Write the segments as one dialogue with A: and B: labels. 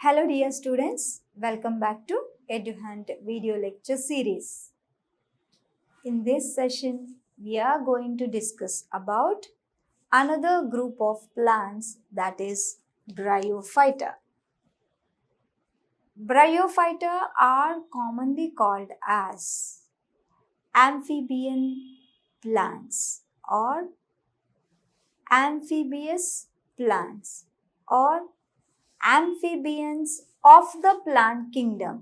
A: Hello dear students, welcome back to EduHunt video lecture series. In this session, we are going to discuss about another group of plants, that is Bryophyta. Bryophyta are commonly called as amphibian plants or amphibious plants or amphibians of the plant kingdom.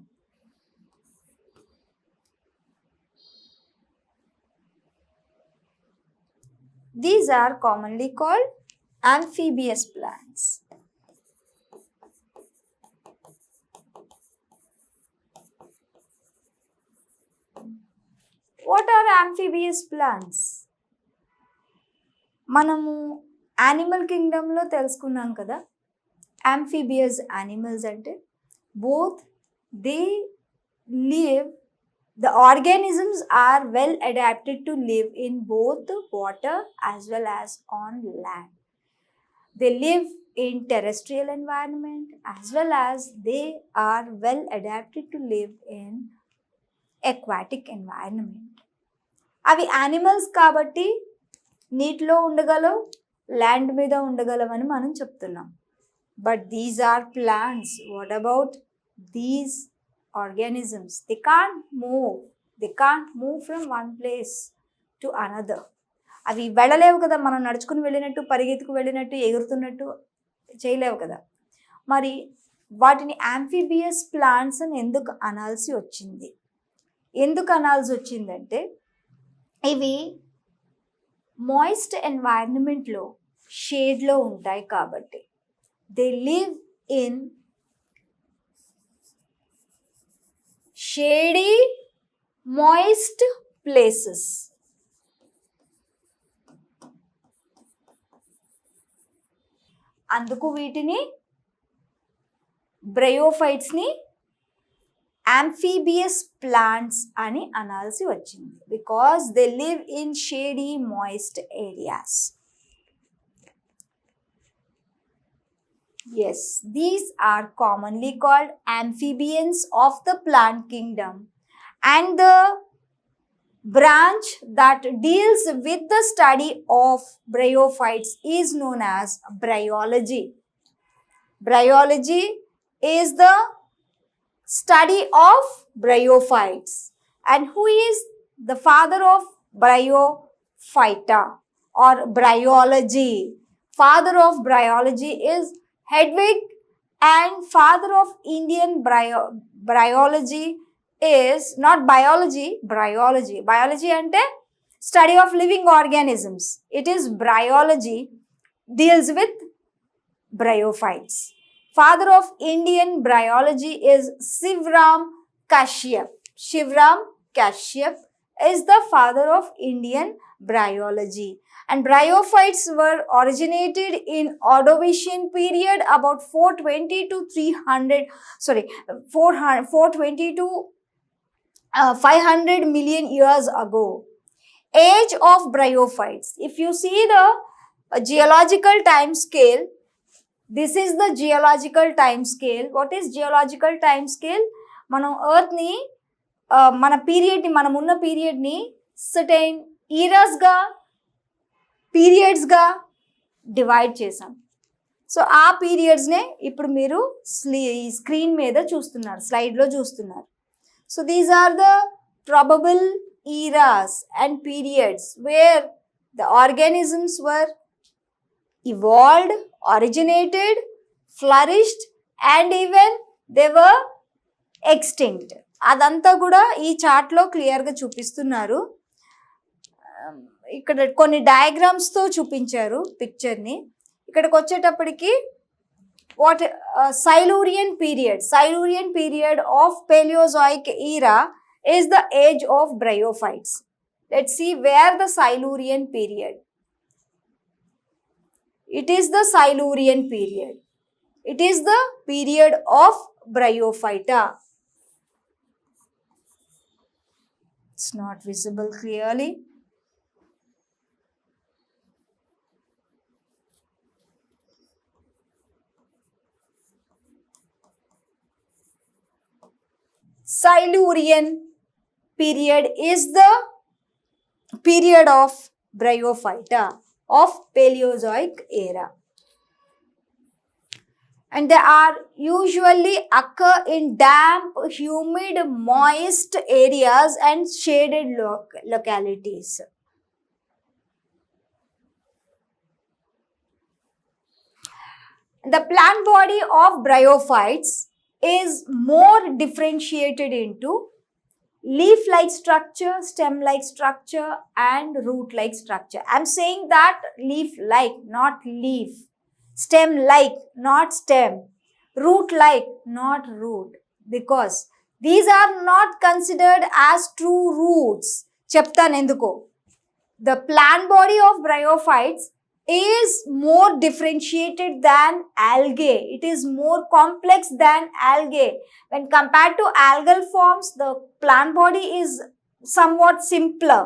A: These are commonly called amphibious plants. What are amphibious plants? మనము animal కింగ్డమ్లో తెలుసుకున్నాం కదా, amphibious animals అంటే both they live, the organisms are well adapted to live in both the water as well as on land. They live in terrestrial environment as well as they are well adapted to live in aquatic environment. అవి animals కాబట్టి నీటిలో ఉండగలవు, land మీద ఉండగలవని మనం చెప్తున్నాం. But these are plants. What about these organisms? They can't move from one place to another. అవి వెళ్ళలేవు కదా, మనం నడుచుకుని వెళ్ళినట్టు, పరిగెత్తుకు వెళ్ళినట్టు, ఎగురుతున్నట్టు చేయలేవు కదా. మరి వాటిని యాంఫీబియస్ ప్లాంట్స్ అని ఎందుకు అనాల్సి వచ్చిందంటే ఇవి మాయిస్ట్ ఎన్వైరన్మెంట్లో షేడ్లో ఉంటాయి కాబట్టి. They live in shady, moist places. అందుకు వీటిని బ్రయోఫైట్స్ని amphibious plants అని అనాల్సి వచ్చింది, because they live in shady, moist areas. Yes, these are commonly called amphibians of the plant kingdom, and the branch that deals with the study of bryophytes is known as bryology. Bryology is the study of bryophytes. And who is the father of Bryophyta or bryology? Father of bryology is Hedwig, and father of Indian bryology is not biology, bryology. Biology ante study of living organisms. It is bryology, deals with bryophytes. Father of Indian bryology is Shivram Kashyap. Shivram Kashyap is the father of Indian bryology. And bryophytes were originated in Ordovician period about 420 to 500 million years ago. Age of bryophytes. If you see the geological time scale, this is the geological time scale. What is geological time scale? మనం ఎర్త్ని మన పీరియడ్ని, మనమున్న పీరియడ్ని certain ఈరాస్గా, పీరియడ్స్గా divide చేసాం. So ఆ పీరియడ్స్నే ఇప్పుడు మీరు స్క్రీన్ మీద చూస్తున్నారు, స్లైడ్లో చూస్తున్నారు. So these are the probable eras and periods where the organisms were evolved, originated, flourished, and even they were extinct. అదంతా కూడా ఈ చార్ట్లో క్లియర్గా చూపిస్తున్నారు. ఇక్కడ కొన్ని డయాగ్రామ్స్తో చూపించారు పిక్చర్ని. ఇక్కడికి వచ్చేటప్పటికి what Silurian period of Paleozoic era is the age of bryophytes. Let's see where the Silurian period. It is the Silurian period. It is the period of Bryophyta. It's not visible clearly. Silurian period is the period of Bryophyta of Paleozoic era, and they are usually occur in damp, humid, moist areas and shaded localities. The plant body of bryophytes is more differentiated into leaf-like structure, stem-like structure, and root-like structure. I'm saying that leaf-like, not leaf. Stem-like, not stem. Root-like, not root. Because these are not considered as true roots. Cheptan enduko. The plant body of bryophytes is more differentiated than algae. It is more complex than algae. When compared to algal forms, the plant body is somewhat simpler.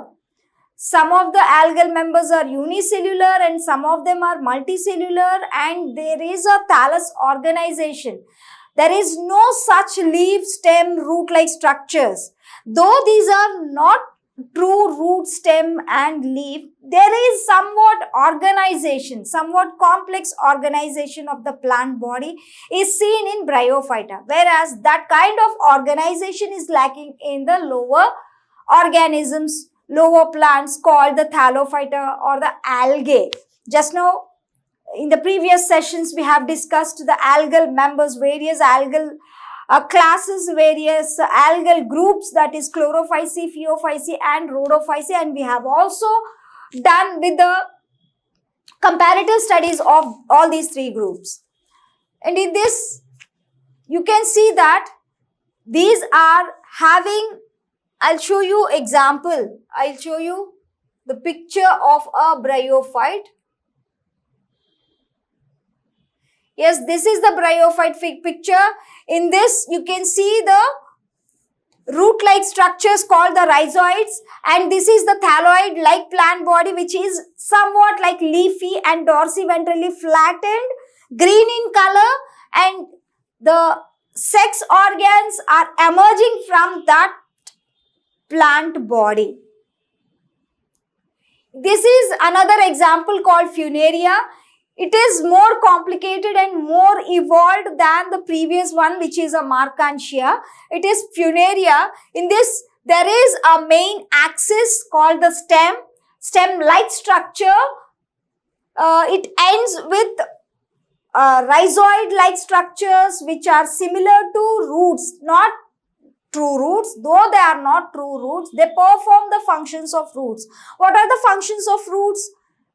A: Some of the algal members are unicellular and some of them are multicellular, and there is a thallus organization. There is no such leaf, stem, root-like structures. Though these are not true root, stem and leaf, there is somewhat organization, somewhat complex organization of the plant body is seen in Bryophyta, whereas that kind of organization is lacking in the lower organisms, lower plants called the Thallophyta or the algae. Just now in the previous sessions we have discussed the algal members, various algal classes, various algal groups, that is Chlorophyceae, Phaeophyceae and Rhodophyceae, and we have also done with the comparative studies of all these three groups. And in this you can see that these are having, I'll show you example, I'll show you the picture of a bryophyte. Yes, this is the bryophyte picture. In this you can see the root-like structures called the rhizoids, and this is the thalloid-like plant body which is somewhat like leafy and dorsiventrally flattened, green in color, and the sex organs are emerging from that plant body. This is another example called Funaria. It is more complicated and more evolved than the previous one, which is a Marchantia. It is Funaria. In this, there is a main axis called the stem-like structure. It ends with rhizoid-like structures which are similar to roots, not true roots. Though they are not true roots, they perform the functions of roots. What are the functions of roots?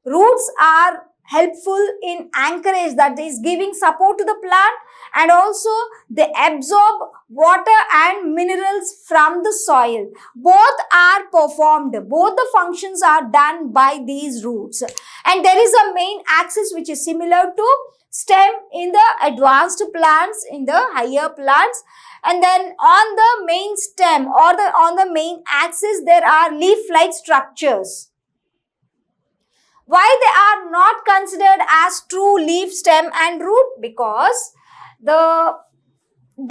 A: Roots are helpful in anchorage, that is giving support to the plant, and also they absorb water and minerals from the soil. Both are performed, both the functions are done by these roots. And there is a main axis which is similar to stem in the advanced plants, in the higher plants, and then on the main stem or on the main axis there are leaf-like structures. Why they are not considered as true leaf, stem and root? Because the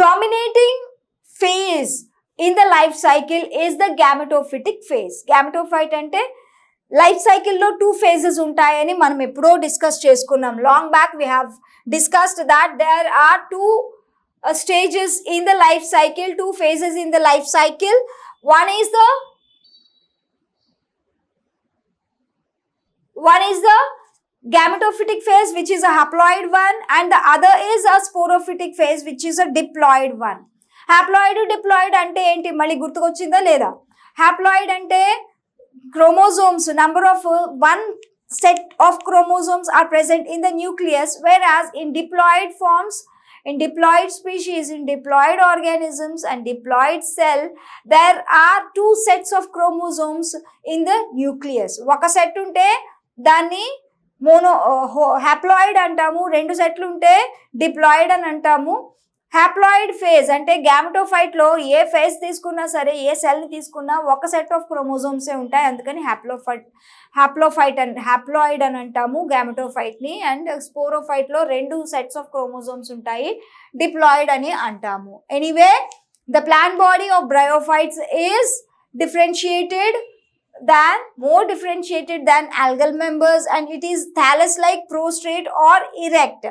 A: dominating phase in the life cycle is the gametophytic phase. Gametophyte ante life cycle lo two phases untayani manam eppudo discuss cheskunnam. Long back we have discussed that there are two stages in the life cycle, two phases in the life cycle. One is the gametophytic phase, which is a haploid one, and the other is a sporophytic phase, which is a diploid one. Haploid, diploid ante enti malli gurtukochindha leda? Haploid ante chromosomes, number of one set of chromosomes are present in the nucleus, whereas in diploid forms, in diploid species, in diploid organisms and diploid cell, there are two sets of chromosomes in the nucleus. Oka set unte danni haploid అంటాము, రెండు సెట్లు ఉంటే diploid అని అంటాము. Haploid phase అంటే gametophyte లో ఏ phase తీసుకున్నా సరే, ఏ సెల్ ని తీసుకున్నా ఒక సెట్ ఆఫ్ క్రోమోజోమ్సే ఉంటాయి, అందుకని హ్యాప్లాయిడ్ అని అంటాము గ్యామటోఫైట్ ని. అండ్ స్పోరోఫైట్ లో రెండు సెట్స్ ఆఫ్ క్రోమోజోమ్స్ ఉంటాయి, డిప్లాయిడ్ అని అంటాము. Anyway, the plant body of bryophytes is more differentiated than algal members, and it is thallus-like, prostrate or erect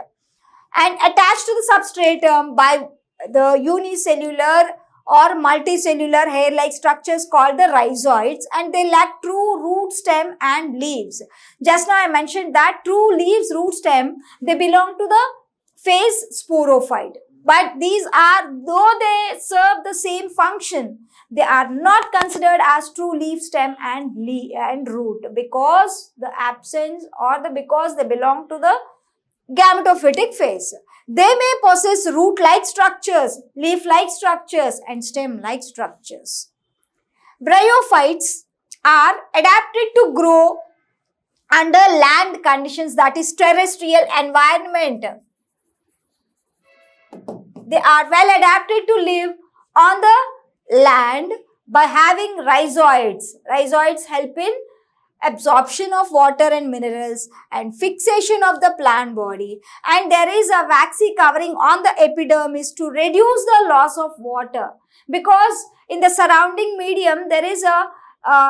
A: and attached to the substratum by the unicellular or multicellular hair-like structures called the rhizoids, and they lack true root, stem and leaves. Just now I mentioned that true leaves, root, stem, they belong to the phase sporophyte, but these are, though they serve the same function, they are not considered as true leaf, stem and root, because the absence or because they belong to the gametophytic phase. They may possess root-like structures, leaf-like structures and stem-like structures. Bryophytes are adapted to grow under land conditions, that is terrestrial environment. They are well adapted to live on the land by having rhizoids. Rhizoids help in absorption of water and minerals and fixation of the plant body, and there is a waxy covering on the epidermis to reduce the loss of water, because in the surrounding medium there is a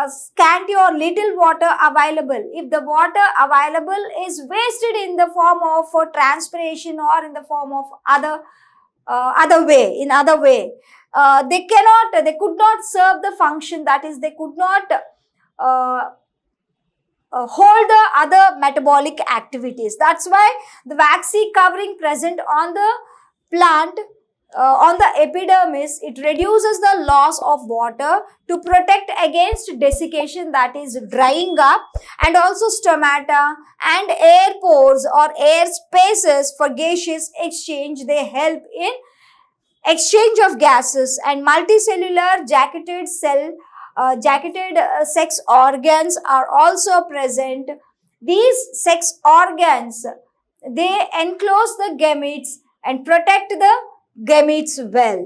A: scanty or little water available. If the water available is wasted in the form of transpiration or in the form of other way, they could not serve the function, that is they could not hold the other metabolic activities. That's why the waxy covering present on the plant, on the epidermis, it reduces the loss of water to protect against desiccation, that is drying up, and also stomata and air pores or air spaces for gaseous exchange. They help in exchange of gases, and multicellular jacketed sex organs are also present. These sex organs, they enclose the gametes and protect the gametes well,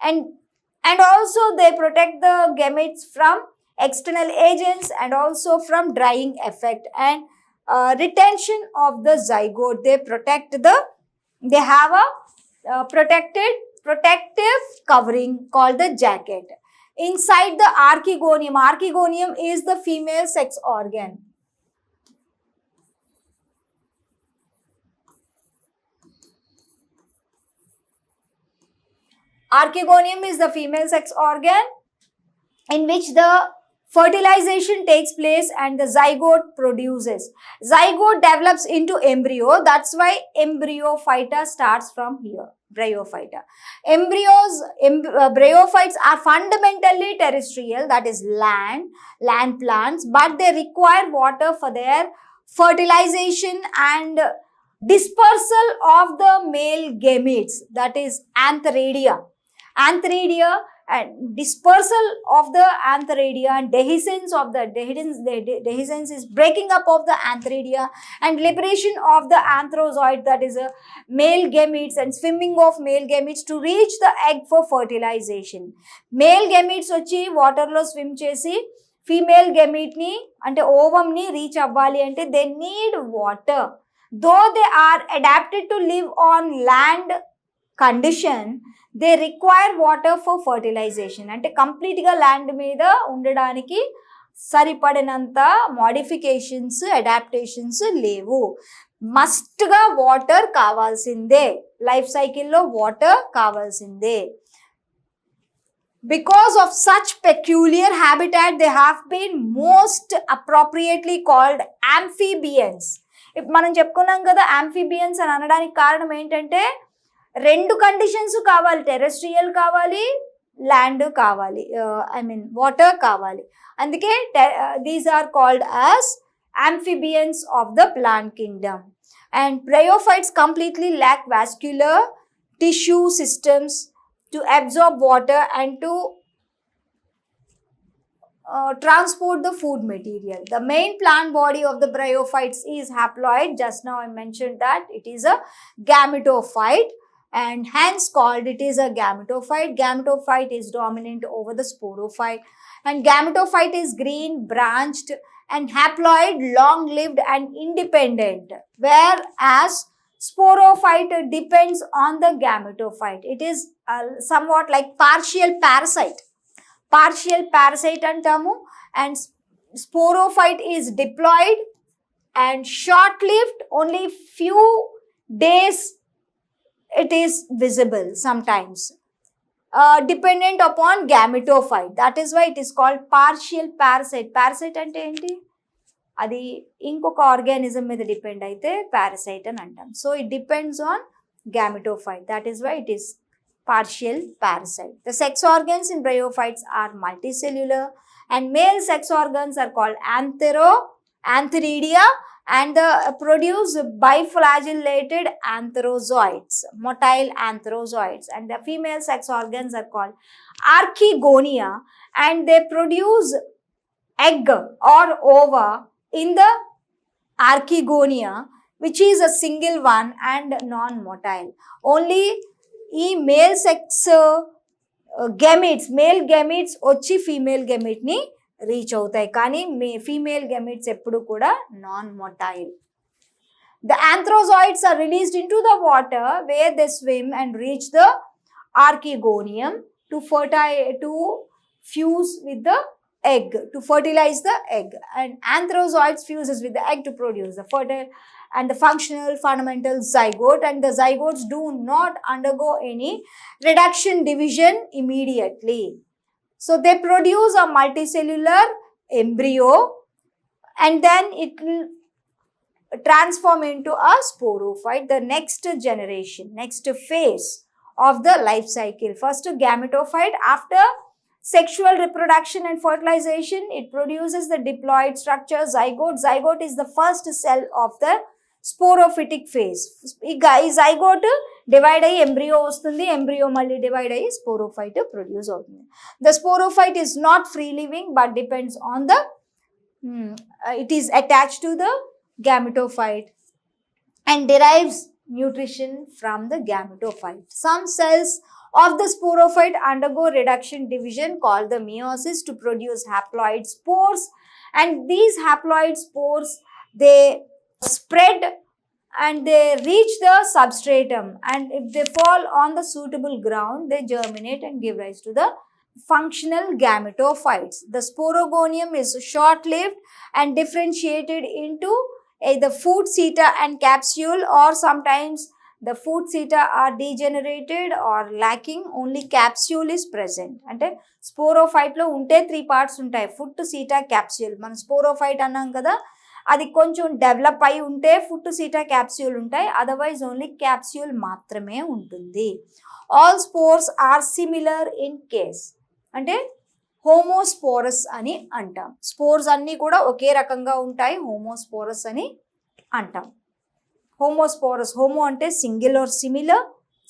A: and also they protect the gametes from external agents and also from drying effect and retention of the zygote. They have a protective covering called the jacket. Inside the archegonium is the female sex organ. Archegonium is the female sex organ in which the fertilization takes place and the zygote produces. Zygote develops into embryo. That's why embryophyta starts from here. Bryophyta. Bryophytes are fundamentally terrestrial, that is land plants, but they require water for their fertilization and dispersal of the male gametes, that is antheridia, and dispersal of the antheridia and dehiscence is breaking up of the antheridia and liberation of the anthrozoid, that is a male gametes, and swimming of male gametes to reach the egg for fertilization. Male gametes వచ్చి water లో swim చేసి female గెమీట్ ని అంటే ovum ని reach అవ్వాలి అంటే they need water. Though they are adapted to live on land condition, they require water for fertilization. అంటే కంప్లీట్గా ల్యాండ్ మీద ఉండడానికి సరిపడినంత మోడిఫికేషన్స్, అడాప్టేషన్స్ లేవు. మస్ట్గా వాటర్ కావాల్సిందే, లైఫ్ సైకిల్లో వాటర్ కావాల్సిందే. Because of such peculiar habitat, they have been most appropriately called amphibians. మనం చెప్పుకున్నాం కదా amphibians అని అనడానికి కారణం ఏంటంటే రెండు కండిషన్స్ కావాలి, టెరెస్ట్రియల్ కావాలి, ల్యాండ్ కావాలి, ఐ మీన్ వాటర్ కావాలి. అందుకే these are called as amphibians of the plant kingdom. And bryophytes completely lack vascular tissue systems to absorb water and to transport the food material. The main plant body of the bryophytes is haploid. Just now I mentioned that it is a gametophyte, and hence called it is a gametophyte. Gametophyte is dominant over the sporophyte, and gametophyte is green, branched, and haploid, long-lived and independent, whereas sporophyte depends on the gametophyte. It is somewhat like partial parasite. Partial parasite antamu, and sporophyte is diploid and short-lived, only few days it is visible sometimes, dependent upon gametophyte. That is why it is called partial parasite. Parasite ante enti, అది ఇంకొక organism మీద depend అయితే parasite అని అంటాం. So it depends on gametophyte. That is why it is partial parasite. The sex organs in bryophytes are multicellular, and male sex organs are called antheridia, and produce biflagellated antherozoids, motile antherozoids, and the female sex organs are called archegonia, and they produce egg or ova in the archegonia, which is a single one and non-motile. Only ఈ male sex గెమిట్స్, male గెమిట్స్ వచ్చి female గెమిట్ని reach అవుతాయి, కానీ female గెమిట్స్ ఎప్పుడు కూడా non motile. The antherozoids are released into the water where they swim and reach the archegonium to fuse with the egg, to fertilize the egg. And antherozoids fuses with the egg to produce the fertile and the functional fundamental zygote, and the zygotes do not undergo any reduction division immediately. So they produce a multicellular embryo, and then it will transform into a sporophyte, the next generation, next phase of the life cycle. First gametophyte, after sexual reproduction and fertilization, it produces the diploid structure, zygote. Zygote is the first cell of the sporophytic phase. ఈ zygote divide అయ్యి embryo వస్తుంది, embryo మళ్ళీ divide అయ్యి sporophyte produce అవుతుంది. The sporophyte is not free living but depends on the it is attached to the gametophyte and derives nutrition from the gametophyte. Some cells of the sporophyte undergo reduction division called the meiosis to produce haploid spores, and these haploid spores, they spread and they reach the substratum, and if they fall on the suitable ground, they germinate and give rise to the functional gametophytes. The sporogonium is short-lived and differentiated into either food seta and capsule, or sometimes the food seta are degenerated or lacking, only capsule is present. అంటే sporophyte లో ఉంటే 3 parts ఉంటాయి, foot seta capsule. మనం sporophyte అన్నాం కదా, అది కొంచెం develop అయి ఉంటే ఫుట్ సీటా క్యాప్స్యూల్ ఉంటాయి, అదర్వైజ్ ఓన్లీ క్యాప్స్యూల్ మాత్రమే ఉంటుంది. All spores are similar in case, అంటే హోమోస్పోరస్ అని అంటాం. స్పోర్స్ అన్నీ కూడా ఒకే రకంగా ఉంటాయి, హోమోస్పోరస్ అని అంటాం. హోమోస్పోరస్, హోమో అంటే single or similar,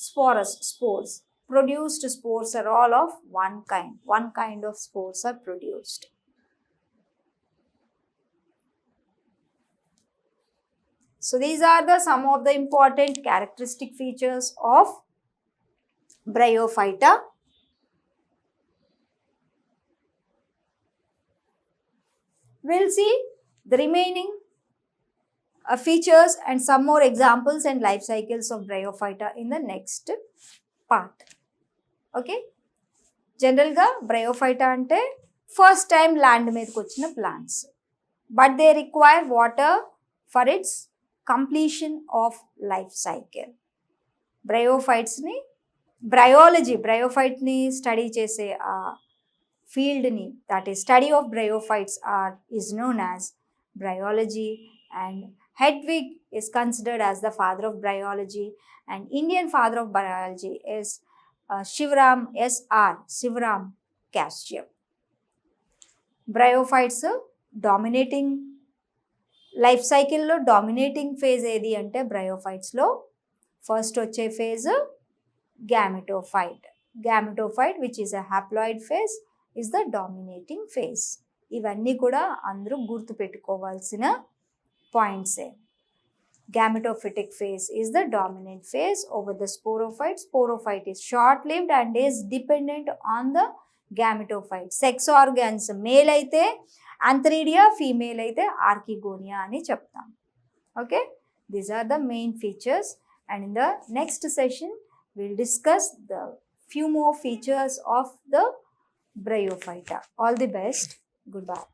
A: sporous spores. Produced spores are all of one kind. One kind of spores are produced. So these are some of the important characteristic features of Bryophyta. We'll see the remaining features and some more examples and life cycles of Bryophyta in the next part. Okay? General ga Bryophyta ante first time land meediki vachina plants, but they require water for its completion of life cycle. Bryophytes ni bryophyte ni study chese field ni, that is study of bryophytes is known as bryology, and Hedwig is considered as the father of bryology, and Indian father of bryology is Shivram S.R. Shivram Castro. Bryophytes dominating life సైకిల్లో dominating phase ఏది అంటే బ్రయోఫైట్స్లో first వచ్చే phase gametophyte which is a haploid phase is the dominating phase. ఇవన్నీ కూడా అందరూ గుర్తుపెట్టుకోవాల్సిన పాయింట్సే. Gametophytic phase is the dominant phase over the sporophyte. Sporophyte is short-lived and is dependent on the gametophyte. Sex organs male అయితే antheridia, female అయితే archegonia అని చెప్తాం. Okay, these are the main features, and in the next session we'll discuss the few more features of the bryophyta. All the best. Goodbye.